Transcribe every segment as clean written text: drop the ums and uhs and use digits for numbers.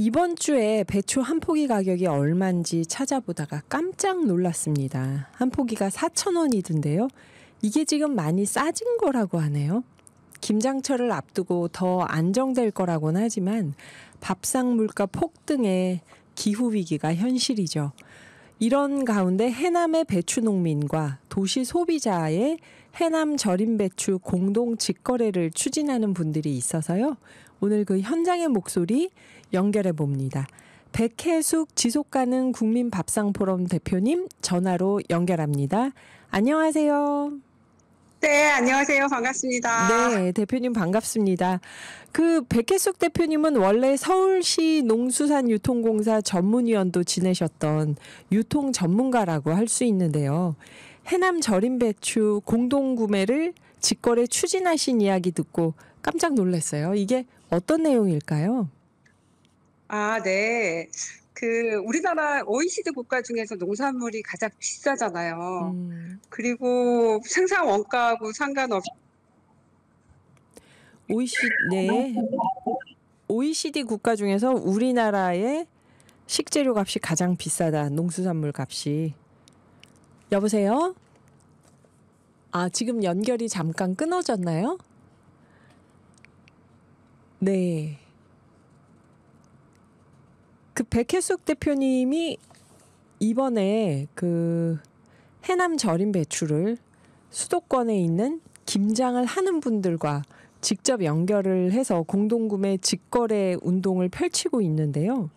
이번 주에 배추 한 포기 가격이 얼마인지 찾아보다가 깜짝 놀랐습니다. 한 포기가 4,000원이던데요. 이게 지금 많이 싸진 거라고 하네요. 김장철을 앞두고 더 안정될 거라고는 하지만 밥상 물가 폭등에 기후 위기가 현실이죠. 이런 가운데 해남의 배추 농민과 도시 소비자의 해남 절임 배추 공동 직거래를 추진하는 분들이 있어서요. 오늘 그 현장의 목소리 연결해 봅니다. 백혜숙 지속가능 국민밥상포럼 대표님 전화로 연결합니다. 안녕하세요. 네, 안녕하세요. 반갑습니다. 네, 대표님 반갑습니다. 그 백혜숙 대표님은 원래 서울시 농수산유통공사 전문위원도 지내셨던 유통 전문가라고 할 수 있는데요. 해남 절임 배추 공동구매를 직거래 추진하신 이야기 듣고 깜짝 놀랐어요. 이게 어떤 내용일까요? 네. 우리나라 OECD 국가 중에서 농산물이 가장 비싸잖아요. 그리고 생산 원가하고 상관없이 OECD 국가 중에서 우리나라의 식재료 값이 가장 비싸다. 농수산물 값이. 여보세요? 지금 연결이 잠깐 끊어졌나요? 네. 그 백혜숙 대표님이 이번에 그 해남 절임 배추를 수도권에 있는 김장을 하는 분들과 직접 연결을 해서 공동구매 직거래 운동을 펼치고 있는데요.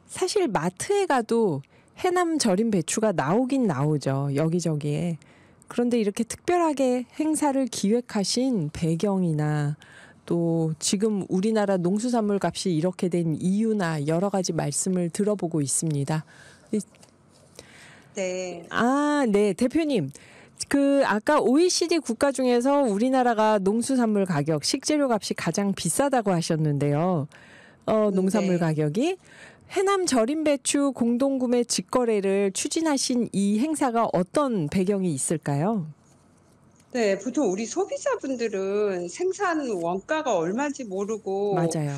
사실 마트에 가도 해남 절임 배추가 나오긴 나오죠. 여기저기에. 그런데 이렇게 특별하게 행사를 기획하신 배경이나 또 지금 우리나라 농수산물 값이 이렇게 된 이유나 여러 가지 말씀을 들어보고 있습니다. 네. 네, 대표님. 아까 OECD 국가 중에서 우리나라가 농수산물 가격, 식재료 값이 가장 비싸다고 하셨는데요. 농산물 네. 가격이. 해남 절임 배추 공동구매 직거래를 추진하신 이 행사가 어떤 배경이 있을까요? 네, 보통 우리 소비자분들은 생산 원가가 얼마인지 모르고 맞아요.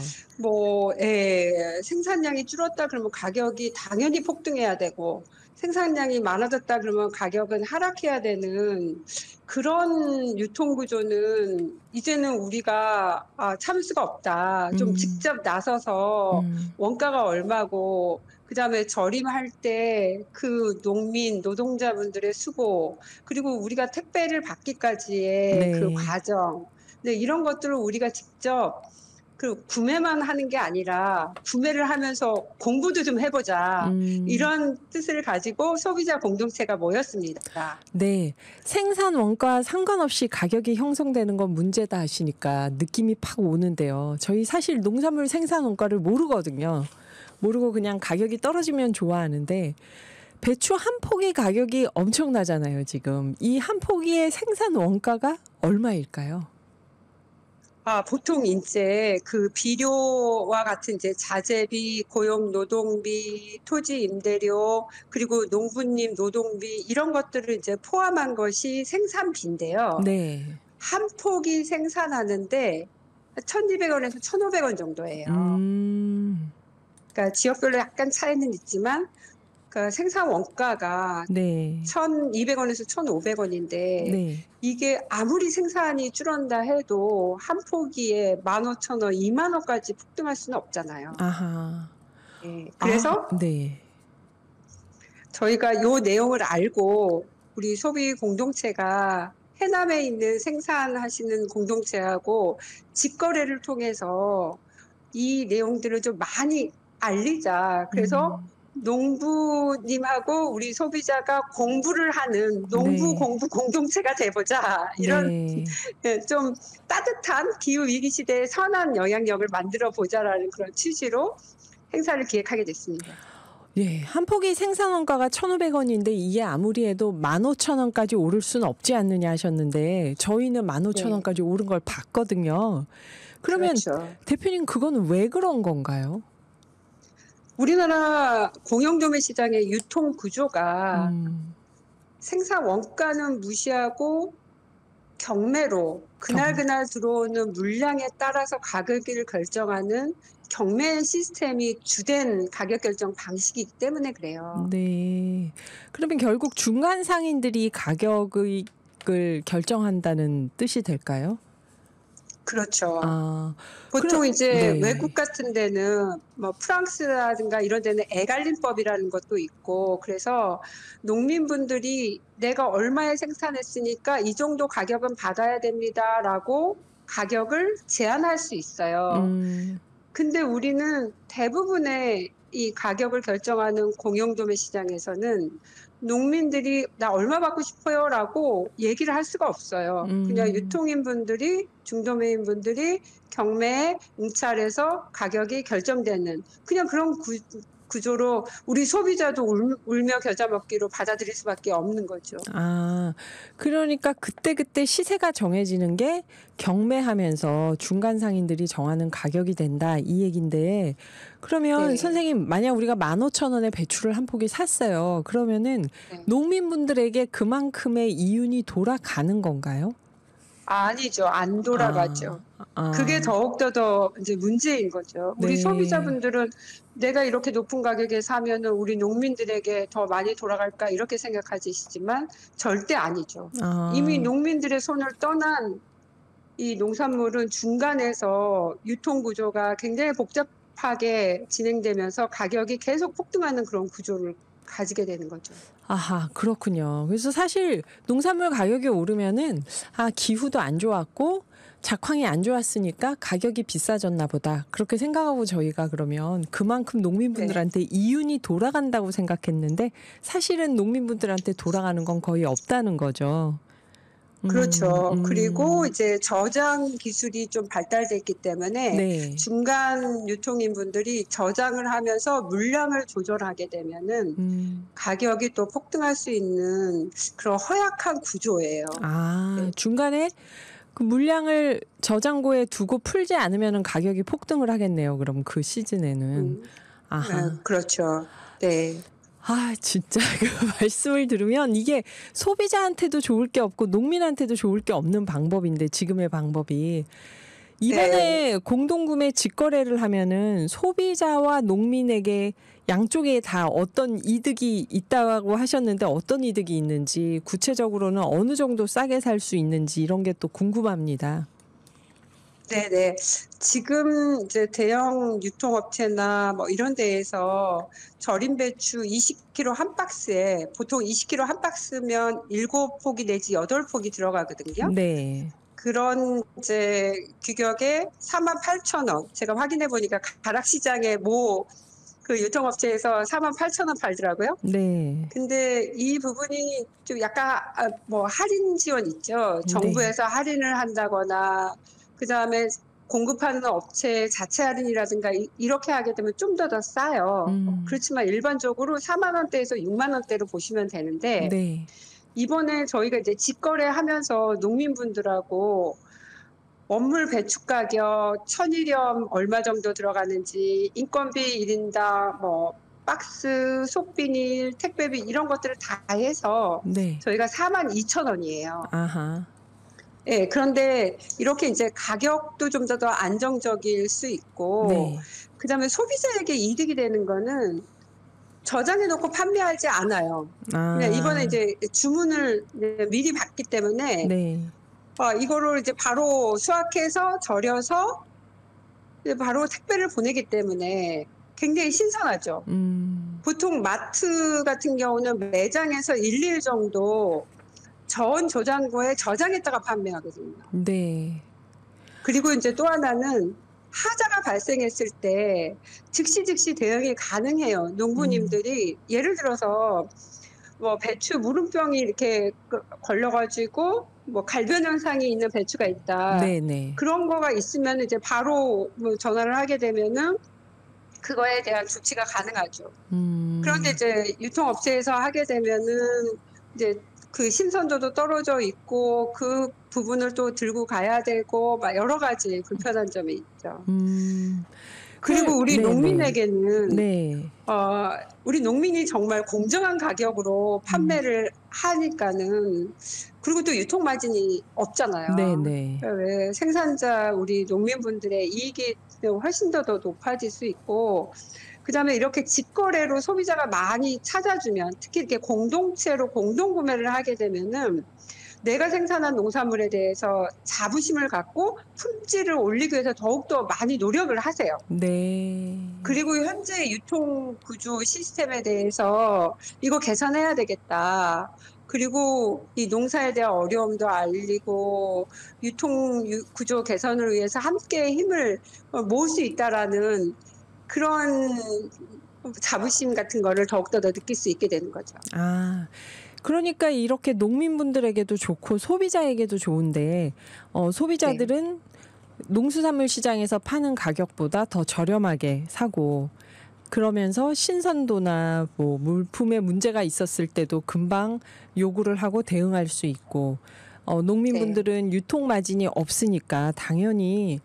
생산량이 줄었다 그러면 가격이 당연히 폭등해야 되고 생산량이 많아졌다 그러면 가격은 하락해야 되는 그런 유통구조는 이제는 우리가 참을 수가 없다. 좀 직접 나서서 원가가 얼마고 그다음에 절임할 때 그 농민, 노동자분들의 수고 그리고 우리가 택배를 받기까지의 그 네. 과정 이런 것들을 우리가 직접 구매만 하는 게 아니라 구매를 하면서 공부도 좀 해보자 이런 뜻을 가지고 소비자 공동체가 모였습니다. 네. 생산 원가와 상관없이 가격이 형성되는 건 문제다 하시니까 느낌이 팍 오는데요. 저희 사실 농산물 생산 원가를 모르거든요. 모르고 그냥 가격이 떨어지면 좋아하는데 배추 한 포기 가격이 엄청나잖아요, 지금. 이 한 포기의 생산 원가가 얼마일까요? 보통 이제 그 비료와 같은 이제 자재비, 고용 노동비, 토지 임대료, 그리고 농부님 노동비 이런 것들을 이제 포함한 것이 생산비인데요. 네. 한 포기 생산하는데 1,200원에서 1,500원 정도예요. 그러니까 지역별로 약간 차이는 있지만 생산 원가가 네. 1,200원에서 1,500원인데 네. 이게 아무리 생산이 줄었다 해도 한 포기에 15,000원, 20,000원까지 폭등할 수는 없잖아요. 아하. 네, 그래서 네. 저희가 요 내용을 알고 우리 소비 공동체가 해남에 있는 생산하시는 공동체하고 직거래를 통해서 이 내용들을 좀 많이 알리자. 그래서 농부님하고 우리 소비자가 공부를 하는 농부 네. 공부 공동체가 돼보자. 이런 좀 따뜻한 기후 위기 시대에 선한 영향력을 만들어 보자라는 그런 취지로 행사를 기획하게 됐습니다. 예, 한 포기 생산 원가가 1,500원인데 이게 아무리 해도 15,000원까지 오를 수는 없지 않느냐 하셨는데 저희는 15,000원까지 오른 걸 봤거든요. 그러면 그렇죠. 대표님 그건 왜 그런 건가요? 우리나라 공영도매 시장의 유통 구조가 생산 원가는 무시하고 경매로 그날 들어오는 물량에 따라서 가격을 결정하는 경매 시스템이 주된 가격 결정 방식이기 때문에 그래요. 네. 그러면 결국 중간 상인들이 가격을 결정한다는 뜻이 될까요? 그렇죠. 아, 보통 이제 네. 외국 같은 데는 뭐 프랑스라든가 이런 데는 애갈림법이라는 것도 있고, 그래서 농민분들이 내가 얼마에 생산했으니까 이 정도 가격은 받아야 됩니다라고 가격을 제한할 수 있어요. 근데 우리는 대부분의 이 가격을 결정하는 공영도매 시장에서는 농민들이 나 얼마 받고 싶어요라고 얘기를 할 수가 없어요. 그냥 유통인분들이, 중도매인분들이 경매에 응찰해서 가격이 결정되는 그냥 그런 구조로 우리 소비자도 울며 겨자 먹기로 받아들일 수밖에 없는 거죠. 아, 그러니까 그때그때 시세가 정해지는 게 경매하면서 중간 상인들이 정하는 가격이 된다 이 얘긴데, 그러면 네. 선생님 만약 우리가 15,000원에 배추를 한 포기 샀어요. 그러면은 네. 농민분들에게 그만큼의 이윤이 돌아가는 건가요? 아니죠. 안 돌아가죠. 그게 더욱더 더 이제 문제인 거죠. 우리 네. 소비자분들은 내가 이렇게 높은 가격에 사면은 우리 농민들에게 더 많이 돌아갈까 이렇게 생각하시지만 절대 아니죠. 이미 농민들의 손을 떠난 이 농산물은 중간에서 유통 구조가 굉장히 복잡하게 진행되면서 가격이 계속 폭등하는 그런 구조를 가지게 되는 거죠. 아하, 그렇군요. 그래서 사실 농산물 가격이 오르면은 기후도 안 좋았고 작황이 안 좋았으니까 가격이 비싸졌나 보다. 그렇게 생각하고 저희가 그러면 그만큼 농민분들한테 이윤이 돌아간다고 생각했는데 사실은 농민분들한테 돌아가는 건 거의 없다는 거죠. 그렇죠. 그리고 이제 저장 기술이 좀 발달됐기 때문에 네. 중간 유통인분들이 저장을 하면서 물량을 조절하게 되면은 가격이 또 폭등할 수 있는 그런 허약한 구조예요. 네. 중간에 그 물량을 저장고에 두고 풀지 않으면 가격이 폭등을 하겠네요. 그럼 그 시즌에는. 아하. 그렇죠. 네. 진짜 그 말씀을 들으면 이게 소비자한테도 좋을 게 없고 농민한테도 좋을 게 없는 방법인데, 지금의 방법이. 이번에 공동구매 직거래를 하면은 소비자와 농민에게 양쪽에 다 어떤 이득이 있다고 하셨는데 어떤 이득이 있는지, 구체적으로는 어느 정도 싸게 살 수 있는지 이런 게 또 궁금합니다. 네네. 지금 이제 대형 유통업체나 뭐 이런 데에서 절임 배추 20kg 한 박스에 보통 20kg 한 박스면 7포기 내지 8포기 들어가거든요. 네. 그런 이제 규격에 48,000원. 제가 확인해 보니까 가락시장에 그 유통업체에서 48,000원 팔더라고요. 네. 근데 이 부분이 좀 약간 뭐 할인 지원 있죠. 정부에서 할인을 한다거나 그다음에 공급하는 업체 자체 할인이라든가 이렇게 하게 되면 좀 더 싸요. 그렇지만 일반적으로 4만 원대에서 6만 원대로 보시면 되는데, 네. 이번에 저희가 이제 직거래하면서 농민분들하고 원물 배추 가격, 천일염 얼마 정도 들어가는지, 인건비 1인당 뭐 박스, 속비닐, 택배비 이런 것들을 다 해서 저희가 42,000원이에요. 아하. 네, 그런데 이렇게 이제 가격도 좀 더 안정적일 수 있고, 그다음에 소비자에게 이득이 되는 거는 저장해 놓고 판매하지 않아요. 그냥 이번에 이제 주문을 미리 받기 때문에 이거를 이제 바로 수확해서 절여서 이제 바로 택배를 보내기 때문에 굉장히 신선하죠. 보통 마트 같은 경우는 매장에서 1, 2일 정도 저온 저장고에 저장했다가 판매하거든요. 네. 그리고 이제 또 하나는 하자가 발생했을 때 즉시 대응이 가능해요. 농부님들이 예를 들어서 뭐 배추 무름병이 이렇게 걸려가지고 뭐 갈변 현상이 있는 배추가 있다. 그런 거가 있으면 이제 바로 뭐 전화를 하게 되면은 그거에 대한 조치가 가능하죠. 그런데 이제 유통업체에서 하게 되면은 이제 그 신선도도 떨어져 있고 그 부분을 또 들고 가야 되고 막 여러 가지 불편한 점이 있죠. 그리고 우리 농민에게는 우리 농민이 정말 공정한 가격으로 판매를 하니까는 그리고 또 유통 마진이 없잖아요. 네네. 그러니까 왜 생산자 우리 농민분들의 이익이 훨씬 더 높아질 수 있고 그다음에 이렇게 직거래로 소비자가 많이 찾아주면 특히 이렇게 공동체로 공동 구매를 하게 되면은 내가 생산한 농산물에 대해서 자부심을 갖고 품질을 올리기 위해서 더욱더 많이 노력을 하세요. 네. 그리고 현재 유통 구조 시스템에 대해서 이거 개선해야 되겠다. 그리고 이 농사에 대한 어려움도 알리고 유통 구조 개선을 위해서 함께 힘을 모을 수 있다라는 그런 자부심 같은 거를 더욱더 느낄 수 있게 되는 거죠. 아. 그러니까 이렇게 농민분들에게도 좋고 소비자에게도 좋은데 네. 소비자들은 농수산물 시장에서 파는 가격보다 더 저렴하게 사고 그러면서 신선도나 뭐 물품에 문제가 있었을 때도 금방 요구를 하고 대응할 수 있고 네. 농민분들은 유통 마진이 없으니까 당연히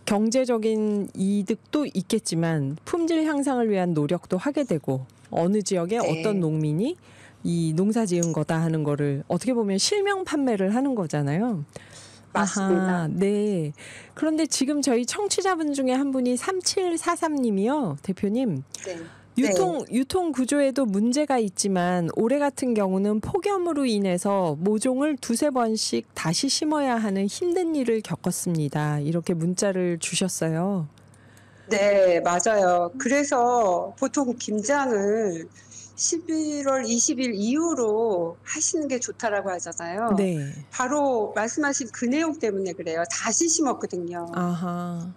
경제적인 이득도 있겠지만 품질 향상을 위한 노력도 하게 되고 어느 지역에 네. 어떤 농민이 이 농사 지은 거다 하는 거를 어떻게 보면 실명 판매를 하는 거잖아요. 맞습니다. 아하, 네. 그런데 지금 저희 청취자분 중에 한 분이 3743님이요. 대표님. 네. 유통 구조에도 문제가 있지만 올해 같은 경우는 폭염으로 인해서 모종을 두세 번씩 다시 심어야 하는 힘든 일을 겪었습니다. 이렇게 문자를 주셨어요. 네, 맞아요. 그래서 보통 김장을 11월 20일 이후로 하시는 게 좋다라고 하잖아요. 네. 바로 말씀하신 그 내용 때문에 그래요. 다시 심었거든요. 아하.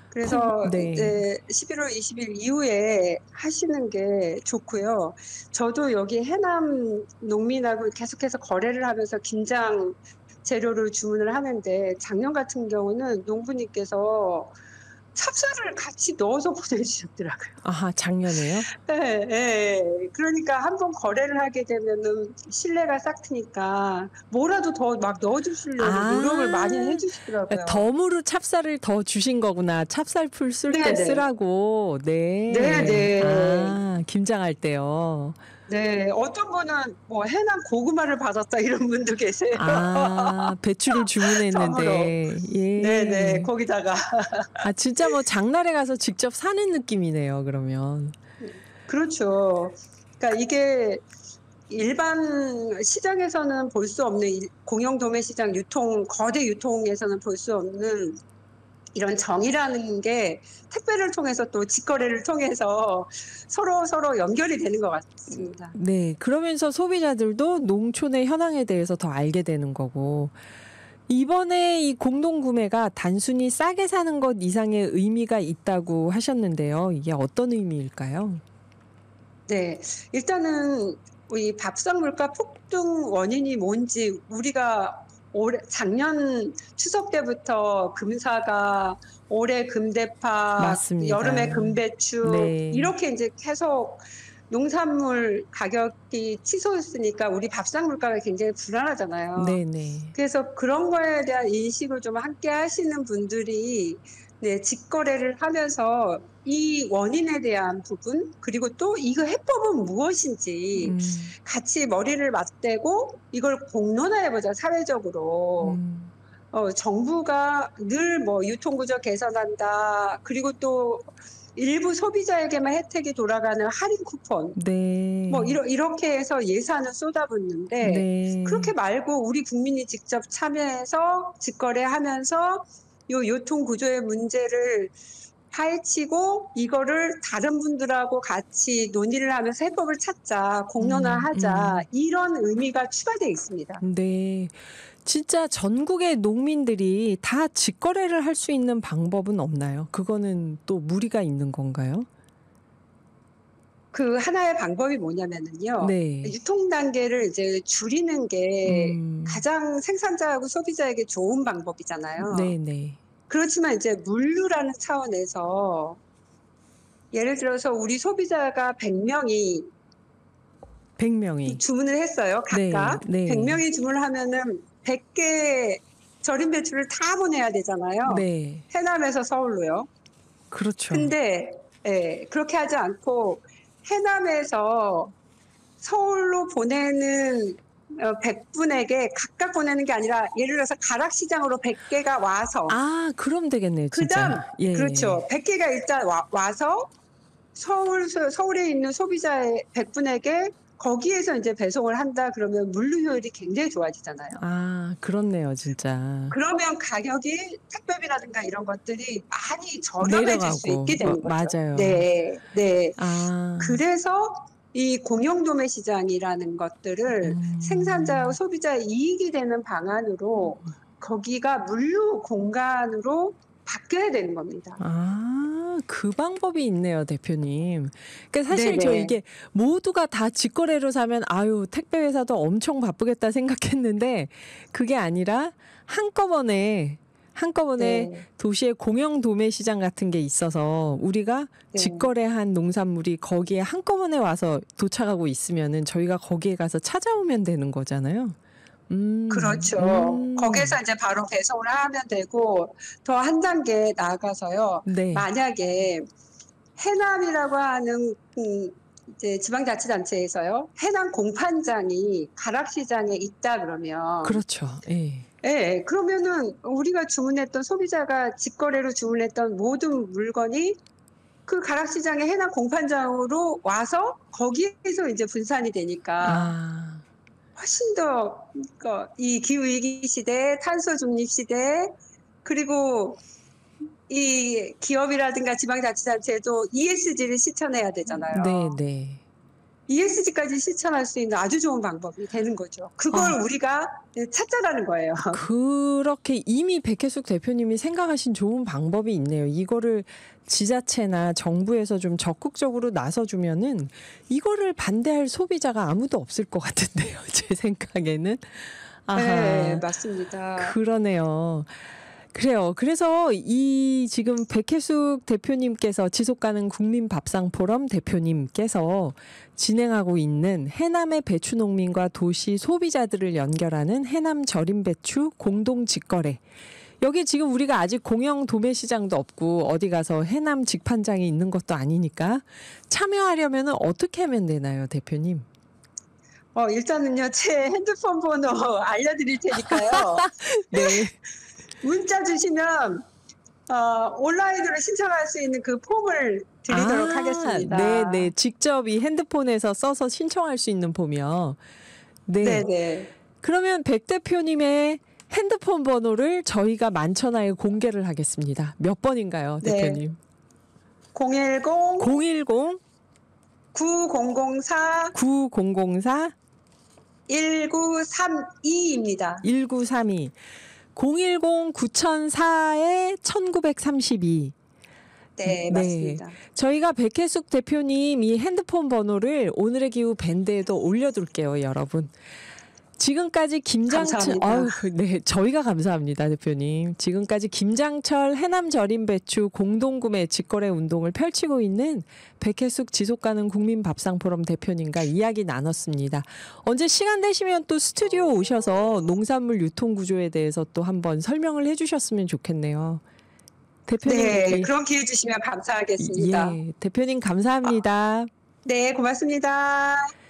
그래서 네. 이제 11월 20일 이후에 하시는 게 좋고요. 저도 여기 해남 농민하고 계속해서 거래를 하면서 김장 재료를 주문을 하는데 작년 같은 경우는 농부님께서 찹쌀을 같이 넣어서 보내주셨더라고요. 아하, 작년에요? 네, 네. 그러니까 한번 거래를 하게 되면은 신뢰가 싹 트니까 뭐라도 더 막 넣어주시려고 노력을 많이 해주시더라고요. 덤으로 찹쌀을 더 주신 거구나. 찹쌀풀 쓸 때 네네. 쓰라고. 네. 네네. 아, 김장할 때요. 네, 어떤 분은 뭐 해남 고구마를 받았다 이런 분도 계세요. 아, 배추를 주문했는데. 예. 네네, 거기다가. 아, 진짜 뭐 장날에 가서 직접 사는 느낌이네요, 그러면. 그렇죠. 그러니까 이게 일반 시장에서는 볼 수 없는 공영 도매 시장 거대 유통에서는 볼 수 없는 이런 정이라는 게 택배를 통해서 또 직거래를 통해서 서로 연결이 되는 것 같습니다. 네. 그러면서 소비자들도 농촌의 현황에 대해서 더 알게 되는 거고. 이번에 이 공동구매가 단순히 싸게 사는 것 이상의 의미가 있다고 하셨는데요. 이게 어떤 의미일까요? 네, 일단은 이 밥상 물가 폭등 원인이 뭔지 우리가 작년 추석 때부터 금사가 올해 금대파, 맞습니다. 여름에 금배추 네. 이렇게 이제 계속 농산물 가격이 치솟으니까 우리 밥상 물가가 굉장히 불안하잖아요. 네네. 그래서 그런 거에 대한 인식을 좀 함께 하시는 분들이 네, 직거래를 하면서 이 원인에 대한 부분 그리고 또 이거 해법은 무엇인지 같이 머리를 맞대고 이걸 공론화해보자 사회적으로. 정부가 늘 뭐 유통구조 개선한다. 그리고 또 일부 소비자에게만 혜택이 돌아가는 할인 쿠폰. 네. 뭐 이렇게 해서 예산을 쏟아붓는데 네. 그렇게 말고 우리 국민이 직접 참여해서 직거래하면서 요 유통 구조의 문제를 파헤치고 이거를 다른 분들하고 같이 논의를 하면서 해법을 찾자, 공론화하자 이런 의미가 추가되어 있습니다. 네. 진짜 전국의 농민들이 다 직거래를 할 수 있는 방법은 없나요? 그거는 또 무리가 있는 건가요? 그 하나의 방법이 뭐냐면은요. 네. 유통 단계를 이제 줄이는 게 가장 생산자하고 소비자에게 좋은 방법이잖아요. 네네. 그렇지만 이제 물류라는 차원에서 예를 들어서 우리 소비자가 100명이 주문을 했어요. 각각. 네. 100명이 주문을 하면은 100개 절임 배추를 다 보내야 되잖아요. 네. 해남에서 서울로요. 그렇죠. 근데 그렇게 하지 않고 해남에서 서울로 보내는 100분에게 각각 보내는 게 아니라 예를 들어서 가락시장으로 100개가 와서 아, 그럼 되겠네요, 그다음 진짜. 예. 그렇죠. 100개가 일단 와서 서울에 있는 소비자의 100분에게 거기에서 이제 배송을 한다 그러면 물류 효율이 굉장히 좋아지잖아요. 아, 그렇네요, 진짜. 그러면 가격이 택배비라든가 이런 것들이 많이 저렴해질 수 내려가고. 있게 되는 거죠. 맞아요. 네, 네. 아, 그래서 이 공영 도매 시장이라는 것들을 생산자와 소비자의 이익이 되는 방안으로 거기가 물류 공간으로 바뀌어야 되는 겁니다. 아, 그 방법이 있네요, 대표님. 그러니까 사실 저 네네. 이게 모두가 다 직거래로 사면 아유, 택배 회사도 엄청 바쁘겠다 생각했는데 그게 아니라 한꺼번에 네, 도시의 공영 도매 시장 같은 게 있어서 우리가 네. 직거래한 농산물이 거기에 한꺼번에 와서 도착하고 있으면은 저희가 거기에 가서 찾아오면 되는 거잖아요. 그렇죠. 음. 거기에서 이제 바로 배송을 하면 되고 더 한 단계 나아가서요. 네. 만약에 해남이라고 하는 이제 지방자치단체에서요. 해남 공판장이 가락시장에 있다 그러면 그렇죠. 예. 예, 그러면은 우리가 주문했던 소비자가 직거래로 주문했던 모든 물건이 그 가락시장의 해남 공판장으로 와서 거기에서 이제 분산이 되니까 아. 훨씬 더 이 기후 위기 시대, 탄소 중립 시대, 그리고 이 기업이라든가 지방자치단체도 ESG를 실천해야 되잖아요. 네, 네. ESG까지 실천할 수 있는 아주 좋은 방법이 되는 거죠. 그걸 우리가 찾자라는 거예요. 그렇게 이미 백혜숙 대표님이 생각하신 좋은 방법이 있네요. 이거를 지자체나 정부에서 좀 적극적으로 나서주면은 이거를 반대할 소비자가 아무도 없을 것 같은데요. 제 생각에는. 아하. 네, 맞습니다. 그러네요. 그래요. 그래서 이 지금 백혜숙 대표님께서 지속가능 국민밥상포럼 대표님께서 진행하고 있는 해남의 배추농민과 도시 소비자들을 연결하는 해남 절임배추 공동 직거래. 여기 지금 우리가 아직 공영 도매 시장도 없고 어디 가서 해남 직판장이 있는 것도 아니니까 참여하려면 어떻게 하면 되나요, 대표님? 일단은요, 제 핸드폰 번호 알려드릴 테니까요. 네. 문자 주시면 온라인으로 신청할 수 있는 그 폼을 드리도록 하겠습니다. 네, 네. 직접 이 핸드폰에서 써서 신청할 수 있는 폼이요. 네. 네네. 그러면 백 대표님의 핸드폰 번호를 저희가 만천하에 공개를 하겠습니다. 몇 번인가요, 네. 대표님? 010 010 9004 9004 1932입니다. 1932 010 9004에 1932. 네, 맞습니다. 저희가 백혜숙 대표님 이 핸드폰 번호를 오늘의 기후 밴드에도 올려둘게요, 여러분. 지금까지 김장철, 네, 저희가 감사합니다, 대표님. 지금까지 김장철 해남 절임 배추 공동구매 직거래 운동을 펼치고 있는 백혜숙 지속가능 국민밥상포럼 대표님과 이야기 나눴습니다. 언제 시간 되시면 또 스튜디오 오셔서 농산물 유통 구조에 대해서 또 한번 설명을 해주셨으면 좋겠네요. 대표님. 네, 그런 기회 주시면 감사하겠습니다. 예, 대표님 감사합니다. 네, 고맙습니다.